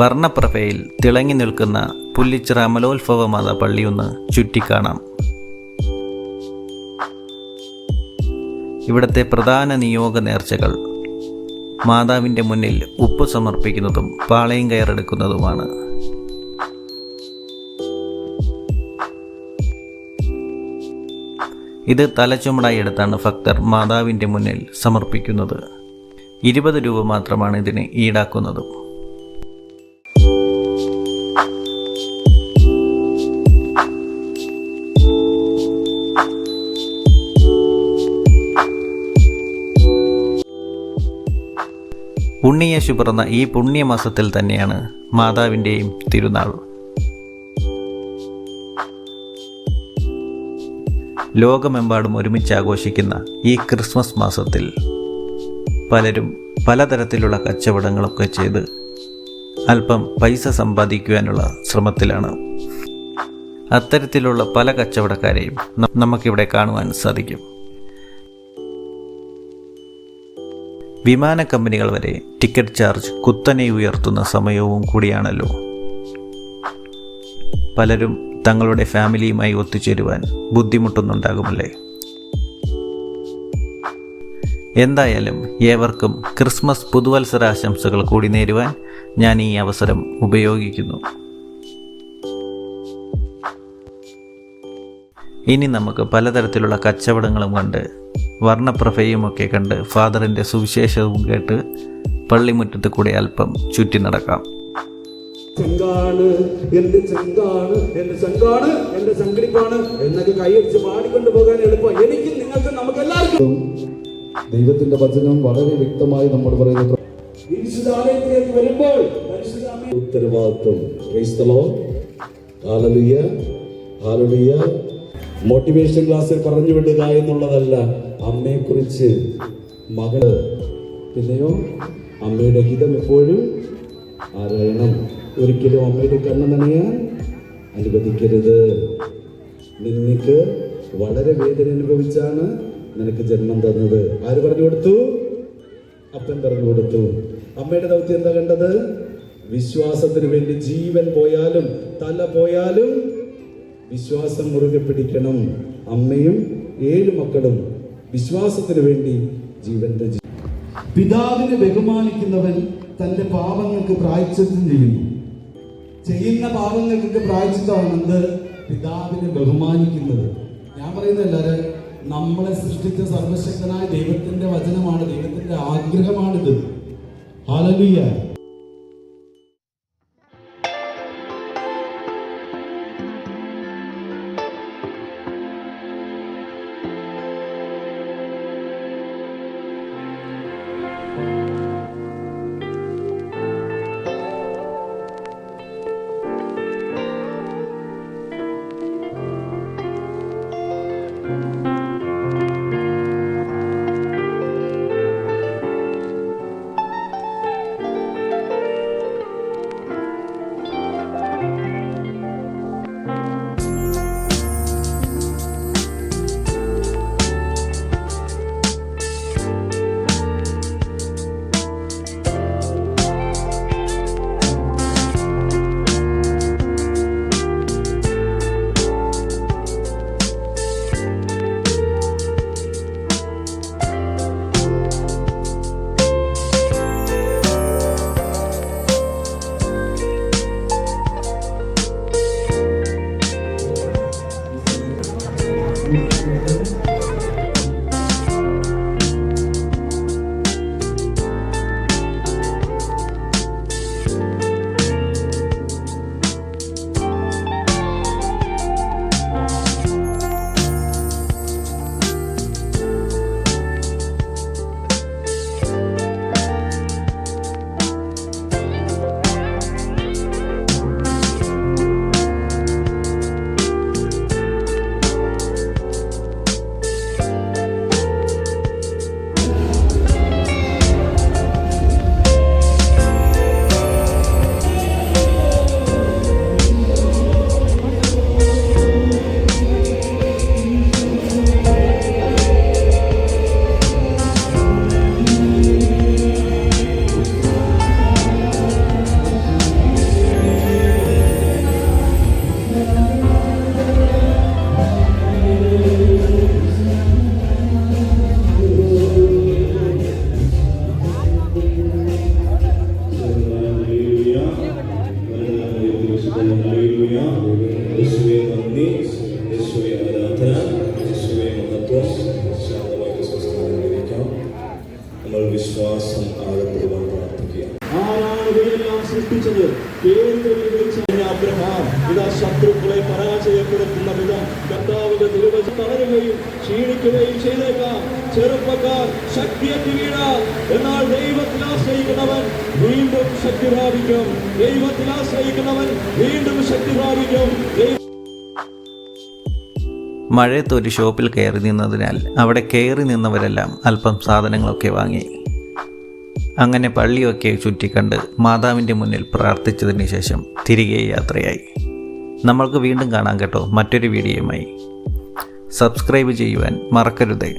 വർണ്ണപ്രഭയിൽ തിളങ്ങി നിൽക്കുന്ന പുല്ലിച്ചിറ അമലോത്ഭവമാത പള്ളിയൊന്ന് ചുറ്റിക്കാണാം. ഇവിടുത്തെ പ്രധാന നിയോഗ നേർച്ചകൾ മാതാവിൻ്റെ മുന്നിൽ ഉപ്പ് സമർപ്പിക്കുന്നതും പാളയം കയറെടുക്കുന്നതുമാണ്. ഇത് തലച്ചുമടായി എടുത്താണ് ഭക്തർ മാതാവിൻ്റെ മുന്നിൽ സമർപ്പിക്കുന്നത്. 20 രൂപ മാത്രമാണ് ഇതിന് ഈടാക്കുന്നത്. ഉണ്ണിയേശു പിറന്ന ഈ പുണ്യമാസത്തിൽ തന്നെയാണ് മാതാവിൻ്റെയും തിരുനാൾ. ലോകമെമ്പാടും ഒരുമിച്ച് ആഘോഷിക്കുന്ന ഈ ക്രിസ്മസ് മാസത്തിൽ പലരും പലതരത്തിലുള്ള കച്ചവടങ്ങളൊക്കെ ചെയ്ത് അല്പം പൈസ സമ്പാദിക്കുവാനുള്ള ശ്രമത്തിലാണ്. അത്തരത്തിലുള്ള പല കച്ചവടക്കാരെയും നമുക്കിവിടെ കാണുവാൻ സാധിക്കും. വിമാന കമ്പനികൾ വരെ ടിക്കറ്റ് ചാർജ് കുത്തനെ ഉയർത്തുന്ന സമയവും കൂടിയാണല്ലോ. പലരും തങ്ങളുടെ ഫാമിലിയുമായി ഒത്തുചേരുവാൻ ബുദ്ധിമുട്ടുന്നുണ്ടാകുമല്ലേ. എന്തായാലും ഏവർക്കും ക്രിസ്മസ് പുതുവത്സരാശംസകൾ കൂടി നേരുവാൻ ഞാൻ ഈ അവസരം ഉപയോഗിക്കുന്നു. ഇനി നമുക്ക് പലതരത്തിലുള്ള കച്ചവടങ്ങളും കണ്ട് വർണ്ണപ്രഭയുമൊക്കെ കണ്ട് ഫാദറിൻ്റെ സുവിശേഷവും കേട്ട് പള്ളിമുറ്റത്ത് കൂടെ അല്പം ചുറ്റി നടക്കാം. ചെങ്കാണ് എന്റെ ചെങ്കാണ് എന്റെ ചങ്കാണ് എന്റെ സംഘടിപ്പാണ് എന്നൊക്കെ കൈയടിച്ച് പാടിക്കൊണ്ട് പോകാൻ എളുപ്പം. എനിക്കും നിങ്ങൾക്ക് നമുക്ക് എല്ലാവർക്കും ദൈവത്തിന്റെ വചനം വളരെ വ്യക്തമായി നമ്മൾ പറയുന്നത് വിശുദ്ധാലയത്തിലേക്ക് വരുമ്പോൾ ഉത്തരവാദിത്വം. Hallelujah hallelujah. മോട്ടിവേഷൻ ക്ലാസ്സിൽ പറഞ്ഞു വിടുക എന്നുള്ളതല്ല, അമ്മയെക്കുറിച്ച് മകള് പിന്നെയോ അമ്മയുടെ ഹിതം എപ്പോഴും ആരായണം. ഒരിക്കലും അമ്മയുടെ കണ്ണ് നനയാൻ അനുവദിക്കരുത്. നിനക്ക് വളരെ വേദന അനുഭവിച്ചാണ് നിനക്ക് ജന്മം തന്നത്. ആര് പറഞ്ഞു കൊടുത്തു? അപ്പൻ പറഞ്ഞു കൊടുത്തു. അമ്മയുടെ ദൗത്യം എന്താ കണ്ടത്? വിശ്വാസത്തിന് വേണ്ടി ജീവൻ പോയാലും തല പോയാലും വിശ്വാസം മുറുകെ പിടിക്കണം. അമ്മയും 7 മക്കളും വിശ്വാസത്തിന് വേണ്ടി ജീവന്റെ പിതാവിനെ ബഹുമാനിക്കുന്നവൻ തന്റെ പാപങ്ങൾക്ക് പ്രായശ്ചിത്തം ചെയ്യുന്ന പാപങ്ങൾക്ക് പ്രായശ്ചിത്തമാണെന്ന് പിതാവിനെ ബഹുമാനിക്കുന്നത്. ഞാൻ പറയുന്നത് എല്ലാവരും നമ്മളെ സൃഷ്ടിച്ച സർവശക്തനായ ദൈവത്തിന്റെ വചനമാണ്, ദൈവത്തിന്റെ ആഗ്രഹമാണിത്. ഹല്ലേലൂയ. പേരുകളിൽ വിളിച്ച അബ്രഹാം ഇതാ ശത്രുക്കളെ പരാജയപ്പെടുത്തുന്ന വിധം കർത്താവിന്റെ തിരുവചനം തളരുകയും ക്ഷീണിക്കുകയും ചെയ്തേക്കാം. ചെറുപ്പക്കാർ ശക്തിയേറ്റ് വീഴാം. എന്നാൽ ദൈവത്തിൽ ആശ്രയിക്കുന്നവൻ വീണ്ടും ശക്തി പ്രാപിക്കും. ദൈവത്തിൽ ആശ്രയിക്കുന്നവൻ വീണ്ടും ശക്തി പ്രാപിക്കും. മഴയത്ത് ഒരു ഷോപ്പിൽ കയറി നിന്നതിനാൽ അവിടെ കയറി നിന്നവരെല്ലാം അല്പം സാധനങ്ങളൊക്കെ വാങ്ങി. അങ്ങനെ പള്ളിയൊക്കെ ചുറ്റിക്കണ്ട് മാതാവിൻ്റെ മുന്നിൽ പ്രാർത്ഥിച്ചതിന് ശേഷം തിരികെ യാത്രയായി. നമ്മൾക്ക് വീണ്ടും കാണാം കേട്ടോ മറ്റൊരു വീഡിയോയുമായി. സബ്സ്ക്രൈബ് ചെയ്യുവാൻ മറക്കരുതേ.